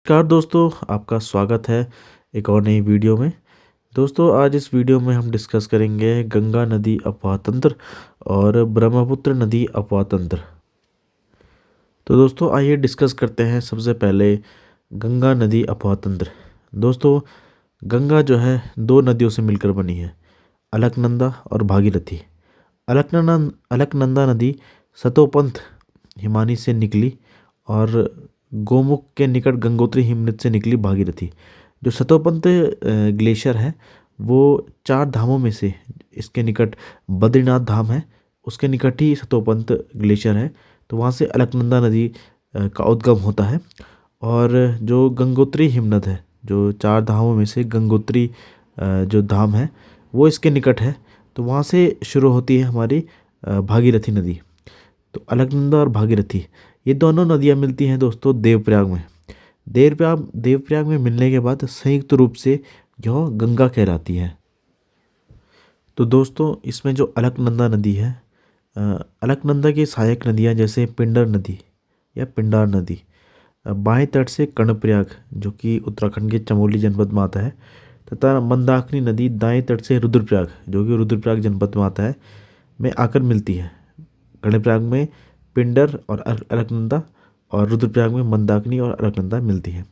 नमस्कार दोस्तों, आपका स्वागत है एक और नई वीडियो में। दोस्तों, आज इस वीडियो में हम डिस्कस करेंगे गंगा नदी अपवाह तंत्र और ब्रह्मपुत्र नदी अपवाह तंत्र। तो दोस्तों, आइए डिस्कस करते हैं सबसे पहले गंगा नदी अपवाह तंत्र। दोस्तों, गंगा जो है दो नदियों से मिलकर बनी है, अलकनंदा और भागीरथी। अलकनंदा नदी सतोपंथ हिमानी से निकली और गोमुख के निकट गंगोत्री हिमनद से निकली भागीरथी। जो सतोपंथ ग्लेशियर है वो चार धामों में से इसके निकट बद्रीनाथ धाम है, उसके निकट ही सतोपंथ ग्लेशियर है। तो वहाँ से अलकनंदा नदी का उद्गम होता है। और जो गंगोत्री हिमनद है, जो चार धामों में से गंगोत्री जो धाम है वो इसके निकट है, तो वहाँ से शुरू होती है हमारी भागीरथी नदी। तो अलकनंदा और भागीरथी ये दोनों नदियाँ मिलती हैं दोस्तों देवप्रयाग में। देवप्रयाग में मिलने के बाद संयुक्त रूप से यह गंगा कहलाती है। तो दोस्तों, इसमें जो अलकनंदा नदी है, अलकनंदा की सहायक नदियाँ जैसे पिंडर नदी या पिंडार नदी बाएं तट से कर्णप्रयाग जो कि उत्तराखंड के चमोली जनपद में आता है, तथा मंदाकिनी नदी दाएं तट से रुद्रप्रयाग जो कि रुद्रप्रयाग जनपद में आता है में आकर मिलती है। कर्णप्रयाग में पिंडर और अलकनंदा और रुद्रप्रयाग में मंदाकिनी और अलकनंदा मिलती है।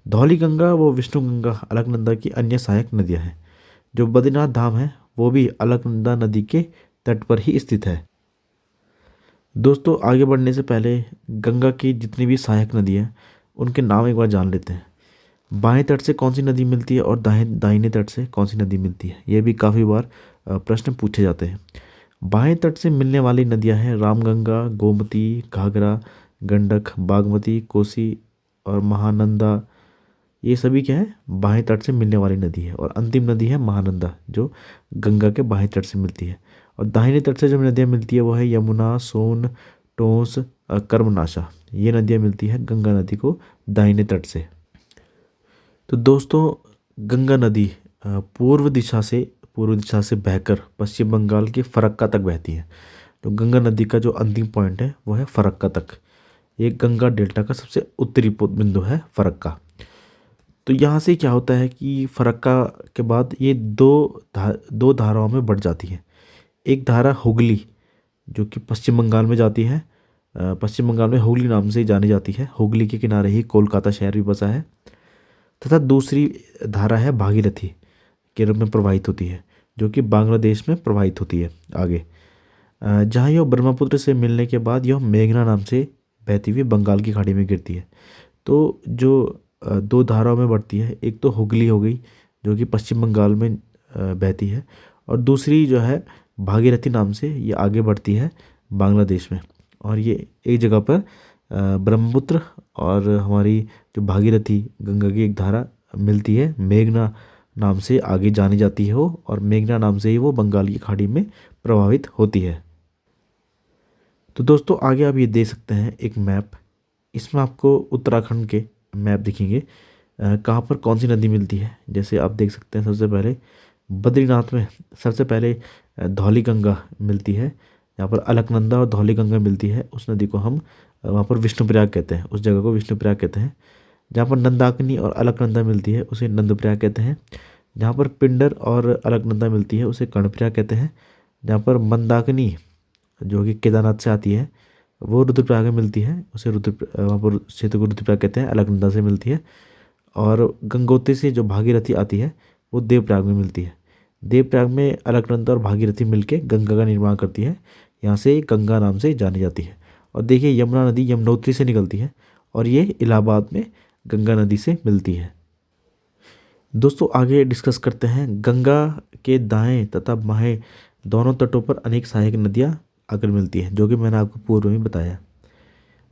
धौली गंगा व विष्णु गंगा अलकनंदा की अन्य सहायक नदियाँ हैं। जो बद्रीनाथ धाम है वो भी अलकनंदा नदी के तट पर ही स्थित है। दोस्तों, आगे बढ़ने से पहले गंगा की जितनी भी सहायक नदी हैं उनके नाम एक बार जान लेते हैं। बाएं तट से कौन सी नदी मिलती है और दाहिने तट से कौन सी नदी मिलती है, ये भी काफ़ी बार प्रश्न पूछे जाते हैं। बाएं तट से मिलने वाली नदियां हैं रामगंगा, गोमती, घाघरा, गंडक, बागमती, कोसी और महानंदा। ये सभी क्या है, बाएं तट से मिलने वाली नदी है। और अंतिम नदी है महानंदा जो गंगा के बाएं तट से मिलती है। और दाहिने तट से जो नदियाँ मिलती है वो है यमुना, सोन, टोंस, कर्मनाशा। ये नदियाँ मिलती है गंगा नदी को दाहिने तट से। तो दोस्तों, गंगा नदी पूर्व दिशा से बहकर पश्चिम बंगाल के फरक्का तक बहती है। तो गंगा नदी का जो अंतिम पॉइंट है वो है फरक्का तक। ये गंगा डेल्टा का सबसे उत्तरी बिंदु है फरक्का। तो यहाँ से क्या होता है कि फरक्का के बाद ये दो धाराओं में बढ़ जाती है। एक धारा हुगली जो कि पश्चिम बंगाल में जाती है, पश्चिम बंगाल में हुगली नाम से जानी जाती है। हुगली के किनारे ही कोलकाता शहर भी बसा है। तथा दूसरी धारा है भागीरथी के रूप में प्रवाहित होती है, जो कि बांग्लादेश में प्रवाहित होती है आगे। जहाँ यह ब्रह्मपुत्र से मिलने के बाद यह मेघना नाम से बहती हुई बंगाल की खाड़ी में गिरती है। तो जो दो धाराओं में बढ़ती है, एक तो हुगली हो गई जो कि पश्चिम बंगाल में बहती है, और दूसरी जो है भागीरथी नाम से ये आगे बढ़ती है बांग्लादेश में। और ये एक जगह पर ब्रह्मपुत्र और हमारी जो भागीरथी गंगा की एक धारा मिलती है, मेघना नाम से आगे जानी जाती है वो, और मेघना नाम से ही वो बंगाल की खाड़ी में प्रभावित होती है। तो दोस्तों, आगे आप ये देख सकते हैं एक मैप। इसमें आपको उत्तराखंड के मैप दिखेंगे कहाँ पर कौन सी नदी मिलती है। जैसे आप देख सकते हैं सबसे पहले बद्रीनाथ में सबसे पहले धौली गंगा मिलती है। यहाँ पर अलकनंदा और धौली गंगा मिलती है। उस नदी को हम वहाँ पर विष्णुप्रयाग कहते हैं, उस जगह को विष्णुप्रयाग कहते हैं। जहाँ पर नंदाकिनी और अलकनंदा मिलती है उसे नंदप्रयाग कहते हैं। जहाँ पर पिंडर और अलकनंदा मिलती है उसे कर्णप्रयाग कहते हैं। जहाँ पर मंदाकिनी जो कि केदारनाथ से आती है वो रुद्रप्रयाग में मिलती है, उसे वहाँ पर क्षेत्र को रुद्रप्रयाग कहते हैं, अलकनंदा से मिलती है। और गंगोत्री से जो भागीरथी आती है वो देवप्रयाग में मिलती है। देवप्रयाग में अलकनंदा और भागीरथी मिलकर गंगा का निर्माण करती है। यहाँ से गंगा नाम से जानी जाती है। और देखिए, यमुना नदी यमुनोत्री से निकलती है और ये इलाहाबाद में गंगा नदी से मिलती है। दोस्तों, आगे डिस्कस करते हैं गंगा के दाएं तथा बाएं दोनों तटों पर अनेक सहायक नदियाँ आकर मिलती हैं, जो कि मैंने आपको पूर्व में बताया,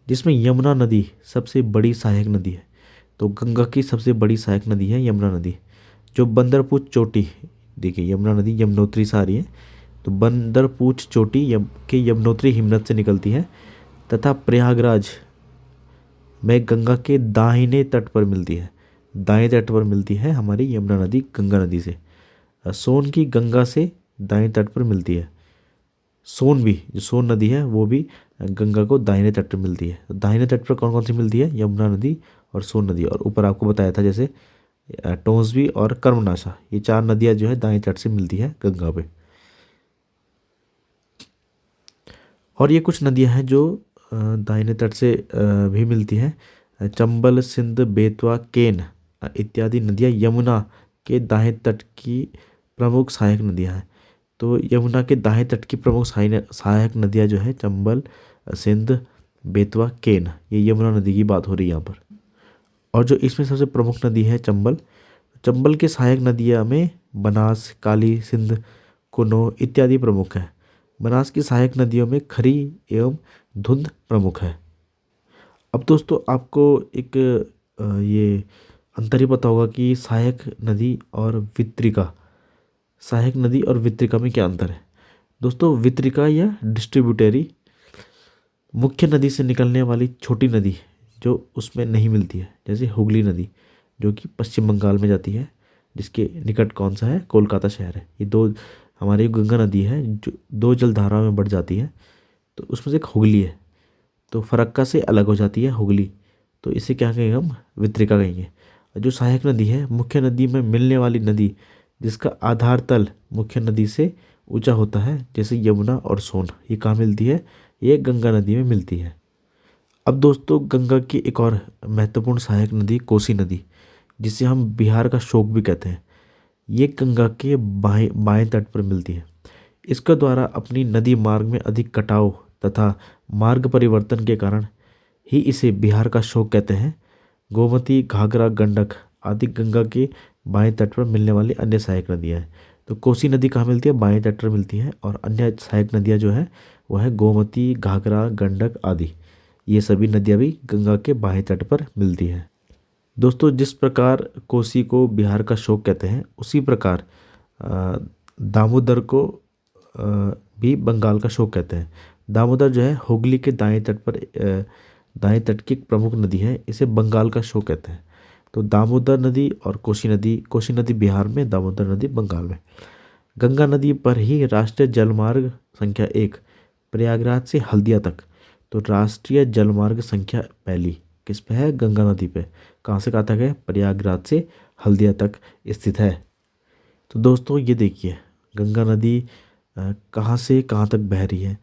जिसमें यमुना नदी सबसे बड़ी सहायक नदी है। तो गंगा की सबसे बड़ी सहायक नदी है यमुना नदी, जो बंदरपूछ चोटी, देखिए यमुना नदी यमुनोत्री से आ रही है, तो बंदरपूछ चोटी के यमुनोत्री हिमनद से निकलती है तथा प्रयागराज में गंगा के दाहिने तट पर मिलती है। दाएं तट पर मिलती है हमारी यमुना नदी गंगा नदी से। सोन की गंगा से दाएं तट पर मिलती है। सोन भी, जो सोन नदी है वो भी गंगा को दाहिने तट पर मिलती है। तो दाहिने तट पर कौन कौन सी मिलती है? यमुना नदी और सोन नदी। और ऊपर आपको बताया था जैसे टोंसबी और कर्मनाशा, ये 4 नदियाँ जो है दाएं तट से मिलती है गंगा पे। और ये कुछ नदियाँ हैं जो दाहिने तट से भी मिलती हैं। चंबल, सिंध, बेतवा, केन इत्यादि नदियाँ यमुना के दाएं तट की प्रमुख सहायक नदियाँ हैं। तो यमुना के दाएं तट की प्रमुख सहायक नदियाँ जो है चंबल, सिंध, बेतवा, केन, ये यमुना नदी की बात हो रही है यहाँ पर। और जो इसमें सबसे प्रमुख नदी है चंबल, चंबल के सहायक नदियाँ में बनास, काली, सिंध, कुनो इत्यादि प्रमुख है। बनास की सहायक नदियों में खरी एवं धुंध प्रमुख है। अब दोस्तों आपको एक ये अंतर ही पता होगा कि सहायक नदी और वितरिका में क्या अंतर है। दोस्तों वितरिका या डिस्ट्रीब्यूटरी मुख्य नदी से निकलने वाली छोटी नदी जो उसमें नहीं मिलती है, जैसे हुगली नदी जो कि पश्चिम बंगाल में जाती है, जिसके निकट कौन सा है? कोलकाता शहर है। ये दो हमारी गंगा नदी है जो 2 जलधाराओं में बढ़ जाती है, तो उसमें से एक हुगली है, तो फरक्का से अलग हो जाती है हुगली, तो इसे क्या कहेंगे? हम वितरिका कहेंगे। और जो सहायक नदी है मुख्य नदी में मिलने वाली नदी जिसका आधार तल मुख्य नदी से ऊंचा होता है, जैसे यमुना और सोन, ये कहाँ मिलती है? ये गंगा नदी में मिलती है। अब दोस्तों गंगा की एक और महत्वपूर्ण सहायक नदी कोसी नदी, जिसे हम बिहार का शोक भी कहते हैं, ये गंगा के बाएं बाएं तट पर मिलती है। इसके द्वारा अपनी नदी मार्ग में अधिक कटाव तथा मार्ग परिवर्तन के कारण ही इसे बिहार का शोक कहते हैं। गोमती, घाघरा, गंडक आदि गंगा के बाएं तट पर मिलने वाली अन्य सहायक नदियाँ हैं। तो कोसी नदी कहाँ मिलती है? बाएं तट पर मिलती है। और अन्य सहायक नदियाँ जो है वो है गोमती, घाघरा, गंडक आदि, ये सभी नदियाँ भी गंगा के बाएं तट पर मिलती हैं। दोस्तों जिस प्रकार कोसी को बिहार का शोक कहते हैं, उसी प्रकार दामोदर को भी बंगाल का शोक कहते हैं। दामोदर जो है हुगली के दाएं तट की एक प्रमुख नदी है, इसे बंगाल का शोक कहते हैं। तो दामोदर नदी और कोसी नदी बिहार में, दामोदर नदी बंगाल में। गंगा नदी पर ही राष्ट्रीय जलमार्ग संख्या 1 प्रयागराज से हल्दिया तक, तो राष्ट्रीय जलमार्ग संख्या पहली किस पे है? गंगा नदी पे। कहाँ से कहाँ तक है? प्रयागराज से हल्दिया तक स्थित है। तो दोस्तों ये देखिए गंगा नदी कहाँ से कहाँ तक बह रही है।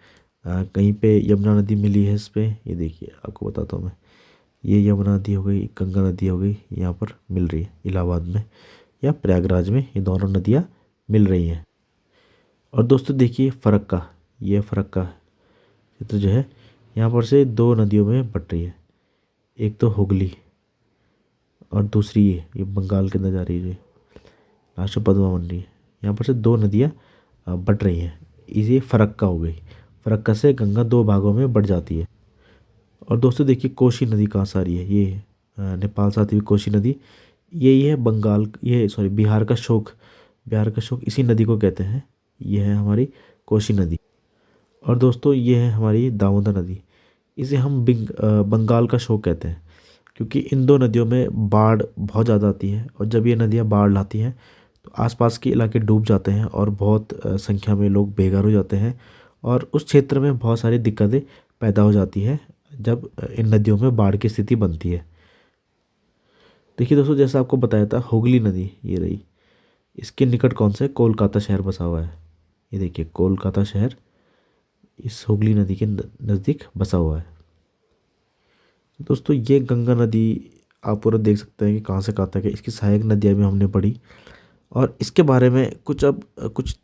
कहीं पे यमुना नदी मिली है इस पे, ये देखिए आपको बताता हूँ मैं, ये यमुना नदी हो गई, गंगा नदी हो गई, यहाँ पर मिल रही है इलाहाबाद में या प्रयागराज में, ये दोनों नदियाँ मिल रही हैं। और दोस्तों देखिए फरक्का, ये फरक्का चित्र जो है यहाँ पर से 2 नदियों में बट रही है, एक तो हुगली और दूसरी ये बंगाल के अंदर जा रही है, लास्ट में पद्मा बन रही है। यहाँ पर से 2 नदियाँ बट रही हैं, इसे फरक्का हो गई। फरक्का से गंगा 2 भागों में बट जाती है। और दोस्तों देखिए कोसी नदी कहाँ से आ रही है? ये नेपाल से आती हुई कोसी नदी, यही है बिहार का शोक इसी नदी को कहते हैं। ये है हमारी कोसी नदी। और दोस्तों ये है हमारी दामोदर नदी, इसे हम बंगाल का शोक कहते हैं, क्योंकि इन 2 नदियों में बाढ़ बहुत ज़्यादा आती है, और जब ये नदियाँ बाढ़ लाती हैं तो आसपास के इलाके डूब जाते हैं और बहुत संख्या में लोग बेघर हो जाते हैं, और उस क्षेत्र में बहुत सारी दिक्कतें पैदा हो जाती है जब इन नदियों में बाढ़ की स्थिति बनती है। देखिए दोस्तों जैसा आपको बताया था हुगली नदी ये रही, इसके निकट कौन सा है? कोलकाता शहर बसा हुआ है। ये देखिए कोलकाता शहर इस हुगली नदी के नज़दीक बसा हुआ है। दोस्तों ये गंगा नदी आप पूरा देख सकते हैं कि कहाँ से कहाँ तक है, इसकी सहायक नदियाँ भी हमने पढ़ी, और इसके बारे में कुछ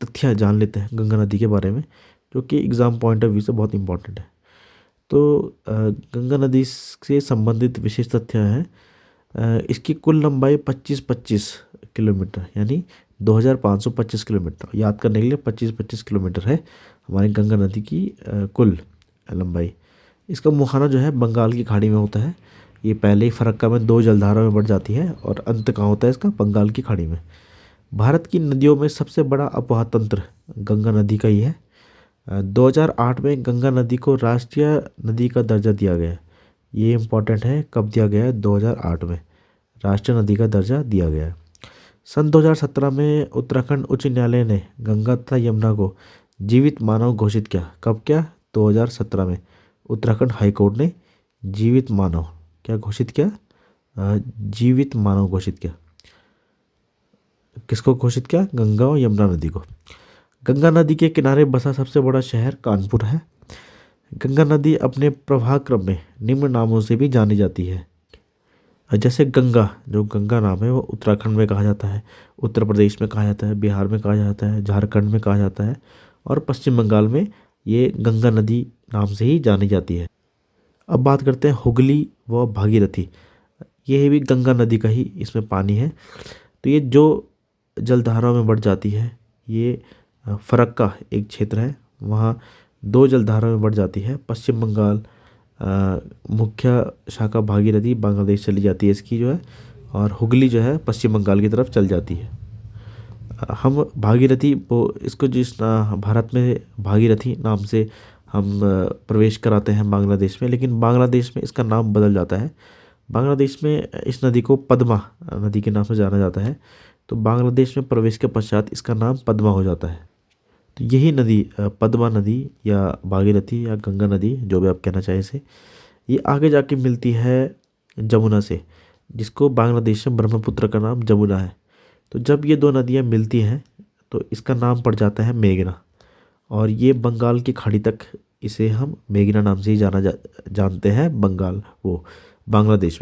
तथ्य जान लेते हैं गंगा नदी के बारे में, जो कि एग्ज़ाम पॉइंट ऑफ व्यू से बहुत इंपॉर्टेंट है। तो गंगा नदी से संबंधित विशेष तथ्य हैं। इसकी कुल लंबाई 25-25 किलोमीटर यानी 2525 किलोमीटर, याद करने के लिए 25-25 किलोमीटर है हमारी गंगा नदी की कुल लंबाई। इसका मुहाना जो है बंगाल की खाड़ी में होता है। ये पहले ही फरक्का में 2 जलधाराओं में बढ़ जाती है, और अंत कहाँ होता है इसका? बंगाल की खाड़ी में। भारत की नदियों में सबसे बड़ा अफवाह तंत्र गंगा नदी का ही है। 2008 में गंगा नदी को राष्ट्रीय नदी का दर्जा दिया गया। ये इम्पोर्टेंट है, कब दिया गया है? 2008 में राष्ट्रीय नदी का दर्जा दिया गया है। सन 2017 में उत्तराखंड उच्च न्यायालय ने गंगा तथा यमुना को जीवित मानव घोषित किया, कब क्या? 2017 में उत्तराखंड हाई कोर्ट ने जीवित मानव क्या घोषित किया? जीवित मानव घोषित किया। किसको घोषित किया? गंगा और यमुना नदी को। गंगा नदी के किनारे बसा सबसे बड़ा शहर कानपुर है। गंगा नदी अपने प्रवाह क्रम में निम्न नामों से भी जानी जाती है। जैसे गंगा, जो गंगा नाम है वो उत्तराखंड में कहा जाता है, उत्तर प्रदेश में कहा जाता है, बिहार में कहा जाता है, झारखंड में कहा जाता है और पश्चिम बंगाल में ये गंगा नदी नाम से ही जानी जाती है। अब बात करते हैं हुगली व भागीरथी। ये भी गंगा नदी का ही इसमें पानी है। तो ये जो जलधाराओं में बढ़ जाती है, ये फरक्का एक क्षेत्र है, वहाँ दो जलधाराओं में बढ़ जाती है। पश्चिम बंगाल मुख्य शाखा भागीरथी बांग्लादेश चली जाती है इसकी जो है, और हुगली जो है पश्चिम बंगाल की तरफ चल जाती है। हम भागीरथी वो इसको जिस भारत में भागीरथी नाम से हम प्रवेश कराते हैं बांग्लादेश में, लेकिन बांग्लादेश में इसका नाम बदल जाता है। बांग्लादेश में इस नदी को पद्मा नदी के नाम से जाना जाता है। तो बांग्लादेश में प्रवेश के पश्चात इसका नाम पद्मा हो जाता है। तो यही नदी पद्मा नदी या भागीरथी या गंगा नदी, जो भी आप कहना चाहें इसे, ये आगे जाके मिलती है जमुना से, जिसको बांग्लादेश में ब्रह्मपुत्र का नाम जमुना है। तो जब ये दो नदियाँ मिलती हैं तो इसका नाम पड़ जाता है मेघना, और ये बंगाल की खाड़ी तक इसे हम मेघना नाम से ही जानते हैं। बांग्लादेश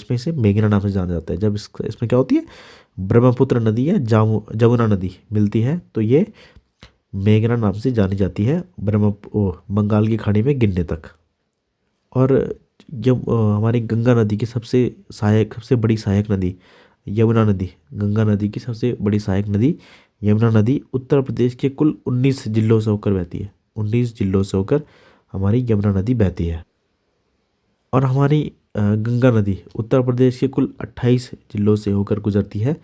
में इसे मेघना नाम से जाना जाता है। जब इसमें क्या होती है, ब्रह्मपुत्र नदी या जमुना नदी मिलती है तो ये मेघना नाम से जानी जाती है बंगाल की खाड़ी में गिरने तक। और जब हमारी गंगा नदी की सबसे बड़ी सहायक नदी यमुना नदी, गंगा नदी की सबसे बड़ी सहायक नदी यमुना नदी उत्तर प्रदेश के कुल 19 जिलों से होकर बहती है। 19 जिलों से होकर हमारी यमुना नदी बहती है। और हमारी गंगा नदी उत्तर प्रदेश के कुल 28 जिलों से होकर गुजरती है।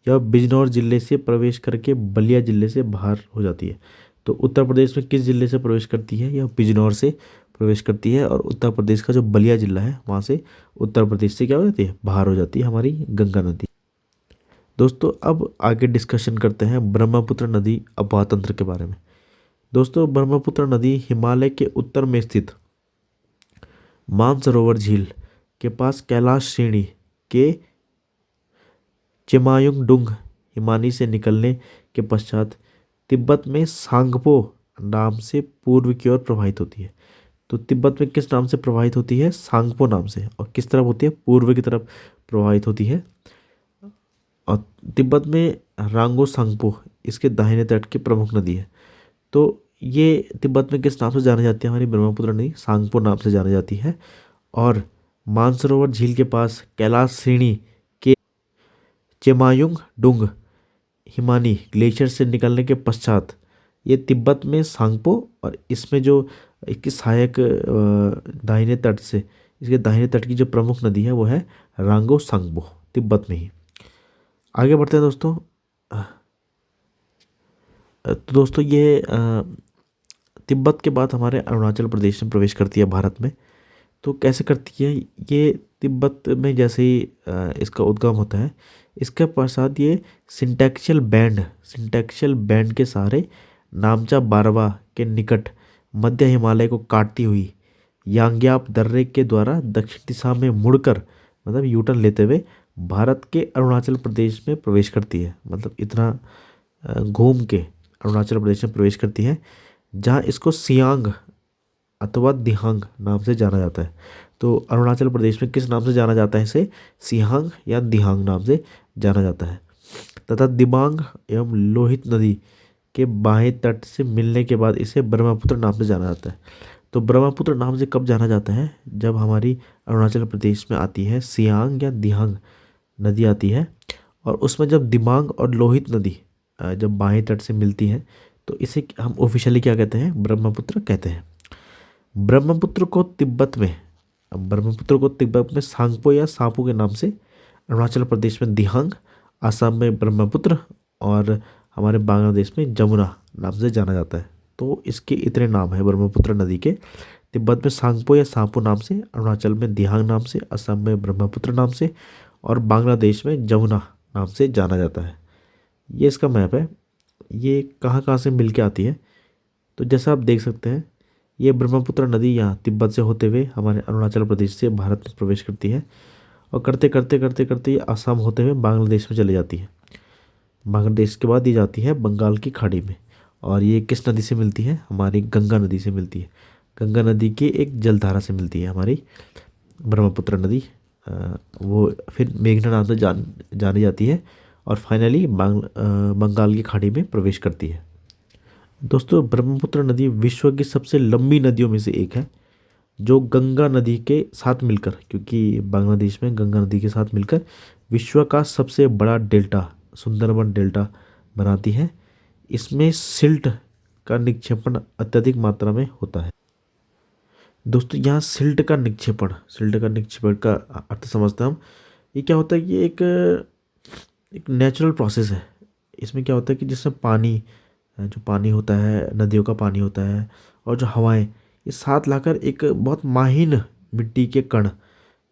यह बिजनौर जिले से प्रवेश करके बलिया जिले से बाहर हो जाती है। तो उत्तर प्रदेश में किस जिले से प्रवेश करती है? यह बिजनौर से प्रवेश करती है, और उत्तर प्रदेश का जो बलिया जिला है वहाँ से उत्तर प्रदेश से क्या हो जाती है, बाहर हो जाती है हमारी गंगा नदी। दोस्तों अब आगे डिस्कशन करते हैं ब्रह्मपुत्र नदी अफवाह तंत्र के बारे में। दोस्तों ब्रह्मपुत्र नदी हिमालय के उत्तर में स्थित मानसरोवर झील के पास कैलाश श्रेणी के चिमायुंगडुंग हिमानी से निकलने के पश्चात तिब्बत में सांगपो नाम से पूर्व की ओर प्रवाहित होती है। तो तिब्बत में किस नाम से प्रवाहित होती है? सांगपो नाम से। और किस तरफ होती है? पूर्व की तरफ प्रवाहित होती है। और तिब्बत में रांगो सांगपो इसके दाहिने तट की प्रमुख नदी है। तो ये तिब्बत में किस नाम से जानी जाती है? हमारी ब्रह्मपुत्र नदी सांगपो नाम से जानी जाती है। और मानसरोवर झील के पास कैलाश श्रेणी के चेमायुंगडुंग हिमानी ग्लेशियर से निकलने के पश्चात ये तिब्बत में सांगपो, और इसमें जो इसकी सहायक दाहिने तट से, इसके दाहिने तट की जो प्रमुख नदी है वो है रांगो सांगपो, तिब्बत में ही। आगे बढ़ते हैं दोस्तों। तो दोस्तों ये तिब्बत के बाद हमारे अरुणाचल प्रदेश में प्रवेश करती है भारत में। तो कैसे करती है? ये तिब्बत में जैसे ही इसका उद्गम होता है, इसके पश्चात ये सिंटैक्शियल बैंड के सहारे नामचा बारवा के निकट मध्य हिमालय को काटती हुई यांग्याप दर्रे के द्वारा दक्षिण दिशा में मुड़कर, मतलब यूटर्न लेते हुए भारत के अरुणाचल प्रदेश में प्रवेश करती है। मतलब इतना घूम के अरुणाचल प्रदेश में प्रवेश करती है, जहाँ इसको सियांग अथवा दिहांग नाम से जाना जाता है। तो अरुणाचल प्रदेश में किस नाम से जाना जाता है? इसे सियांग या दिहांग नाम से जाना जाता है। तथा दिबांग एवं लोहित नदी के बाएं तट से मिलने के बाद इसे ब्रह्मपुत्र नाम से जाना जाता है। तो ब्रह्मपुत्र नाम से कब जाना जाता है? जब हमारी अरुणाचल प्रदेश में आती है सियांग या दिहांग नदी आती है, और उसमें जब दिबांग और लोहित नदी जब बाएं तट से मिलती है तो इसे हम ऑफिशियली क्या कहते हैं? ब्रह्मपुत्र कहते हैं। ब्रह्मपुत्र को तिब्बत में सांगपो या सापू के नाम से, अरुणाचल प्रदेश में दिहांग, असम में ब्रह्मपुत्र और हमारे बांग्लादेश में जमुना नाम से जाना जाता है। तो इसके इतने नाम हैं ब्रह्मपुत्र नदी के। तिब्बत में सांगपो या सापू नाम से, अरुणाचल में दिहांग नाम से, असम में ब्रह्मपुत्र नाम से और बांग्लादेश में जमुना नाम से जाना जाता है। ये इसका मैप है। ये कहाँ कहाँ से मिल के आती है? तो जैसा आप देख सकते हैं, ये ब्रह्मपुत्र नदी यहाँ तिब्बत से होते हुए हमारे अरुणाचल प्रदेश से भारत में प्रवेश करती है, और करते करते करते करते ये असम होते हुए बांग्लादेश में चले जाती है। बांग्लादेश के बाद ये जाती है बंगाल की खाड़ी में, और ये किस नदी से मिलती है? हमारी गंगा नदी से मिलती है। गंगा नदी की एक जलधारा से मिलती है हमारी ब्रह्मपुत्र नदी। वो फिर मेघना नाम से जानी जाती है, और फाइनली बंगाल की खाड़ी में प्रवेश करती है। दोस्तों, ब्रह्मपुत्र नदी विश्व की सबसे लंबी नदियों में से एक है, जो गंगा नदी के साथ मिलकर, क्योंकि बांग्लादेश में गंगा नदी के साथ मिलकर विश्व का सबसे बड़ा डेल्टा सुंदरबन डेल्टा बनाती है। इसमें सिल्ट का निक्षेपण अत्यधिक मात्रा में होता है। दोस्तों, यहाँ सिल्ट का निक्षेपण का अर्थ समझते हैं हम। ये क्या होता है कि एक नेचुरल प्रोसेस है। इसमें क्या होता है कि जिसमें पानी, जो पानी होता है, नदियों का पानी होता है, और जो हवाएं, ये साथ लाकर एक बहुत माहिन मिट्टी के कण,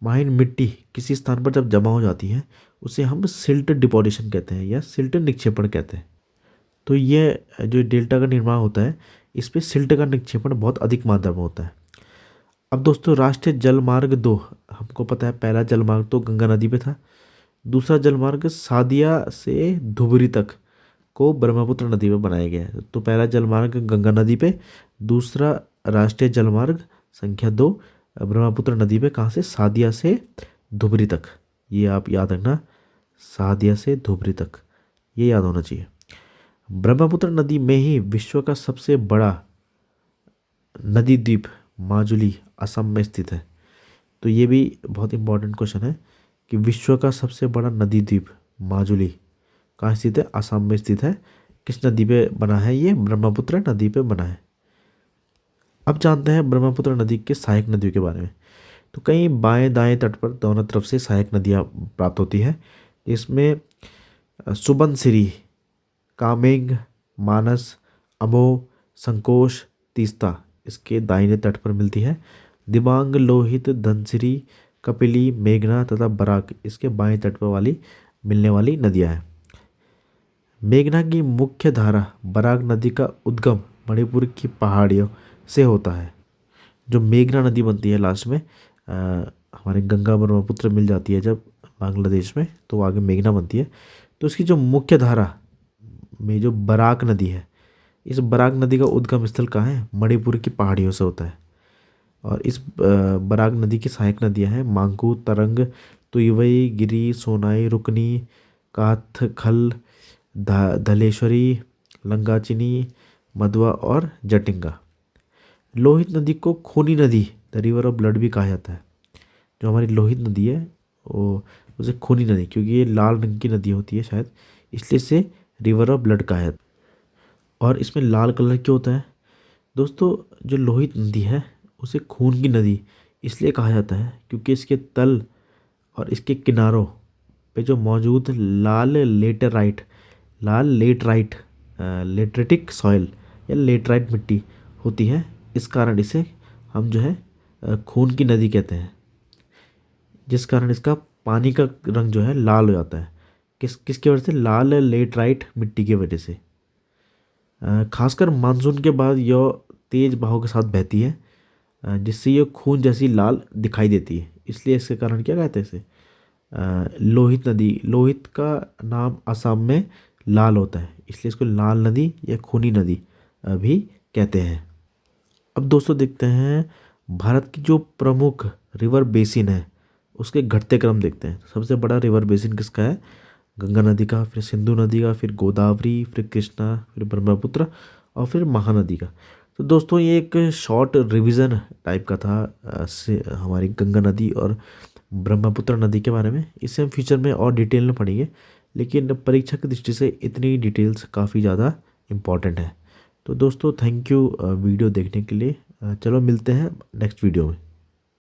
माहिन मिट्टी किसी स्थान पर जब जमा हो जाती है, उसे हम सिल्ट डिपोजिशन कहते हैं या सिल्ट निक्षेपण कहते हैं। तो ये जो डेल्टा का निर्माण होता है, इस पे सिल्ट का निक्षेपण बहुत अधिक मात्रा में होता है। अब दोस्तों, राष्ट्रीय जलमार्ग 2, हमको पता है पहला जलमार्ग तो गंगा नदी पे था, दूसरा जलमार्ग सादिया से धुबरी तक को ब्रह्मपुत्र नदी पे बनाया गया है। तो पहला जलमार्ग गंगा नदी पे, दूसरा राष्ट्रीय जलमार्ग संख्या 2 ब्रह्मपुत्र नदी पे, कहाँ से? सादिया से धुबरी तक। ये आप याद रखना, सादिया से धुबरी तक, ये याद होना चाहिए। ब्रह्मपुत्र नदी में ही विश्व का सबसे बड़ा नदी द्वीप माजुली असम में स्थित है। तो ये भी बहुत इंपॉर्टेंट क्वेश्चन है कि विश्व का सबसे बड़ा नदी द्वीप माजुली कहाँ स्थित है? असम में स्थित है। किस नदी पे बना है? ये ब्रह्मपुत्र नदी पे बना है। अब जानते हैं ब्रह्मपुत्र नदी के सहायक नदियों के बारे में। तो कई बाएं दाएं तट पर दोनों तरफ से सहायक नदियाँ प्राप्त होती हैं। इसमें सुबनसिरी, कामेंग, मानस, अमो, संकोश, तीस्ता इसके दाहिने तट पर मिलती है। दिबांग, लोहित, धनसिरी, कपिली, मेघना तथा बराक इसके बाएं तट पर मिलने वाली नदियाँ हैं। मेघना की मुख्य धारा बराक नदी का उद्गम मणिपुर की पहाड़ियों से होता है। जो मेघना नदी बनती है लास्ट में, हमारे गंगा ब्रह्मपुत्र मिल जाती है जब बांग्लादेश में, तो आगे मेघना बनती है। तो इसकी जो मुख्य धारा में जो बराक नदी है, इस बराक नदी का उद्गम स्थल कहाँ है? मणिपुर की पहाड़ियों से होता है। और इस बराक नदी की सहायक नदियाँ हैं मांगू, तरंग, तुइवई, गिरी, सोनाई, रुकनी, काथखल, धलेश्वरी, लंगाचिनी, मधुआ और जटिंगा। लोहित नदी को खूनी नदी, द रिवर ऑफ ब्लड भी कहा जाता है। जो हमारी लोहित नदी है वो उसे खूनी नदी, क्योंकि ये लाल रंग की नदी होती है शायद, इसलिए इसे रिवर ऑफ ब्लड कहा जाता है। और इसमें लाल कलर क्यों होता है? दोस्तों, जो लोहित नदी है उसे खून की नदी इसलिए कहा जाता है क्योंकि इसके तल और इसके किनारों पे जो मौजूद लेटराइटिक सॉइल या लेटराइट मिट्टी होती है, इस कारण इसे हम जो है खून की नदी कहते हैं, जिस कारण इसका पानी का रंग जो है लाल हो जाता है। किसकी वजह से? लाल लेटराइट मिट्टी की वजह से। खासकर मानसून के बाद यह तेज बहाव के साथ बहती है, जिससे ये खून जैसी लाल दिखाई देती है। इसलिए इसके कारण क्या कहते हैं इसे? लोहित नदी। लोहित का नाम असम में लाल होता है, इसलिए इसको लाल नदी या खूनी नदी भी कहते हैं। अब दोस्तों, देखते हैं भारत की जो प्रमुख रिवर बेसिन है उसके घटते क्रम देखते हैं। सबसे बड़ा रिवर बेसिन किसका है? गंगा नदी का, फिर सिंधु नदी का, फिर गोदावरी, फिर कृष्णा, फिर ब्रह्मपुत्र और फिर महानदी का। तो दोस्तों, ये एक शॉर्ट रिवीजन टाइप का था से हमारी गंगा नदी और ब्रह्मपुत्र नदी के बारे में। इसे हम फ्यूचर में और डिटेल में पढ़ेंगे, लेकिन परीक्षा की दृष्टि से इतनी डिटेल्स काफ़ी ज़्यादा इम्पॉर्टेंट है। तो दोस्तों, थैंक यू वीडियो देखने के लिए। चलो मिलते हैं नेक्स्ट वीडियो में।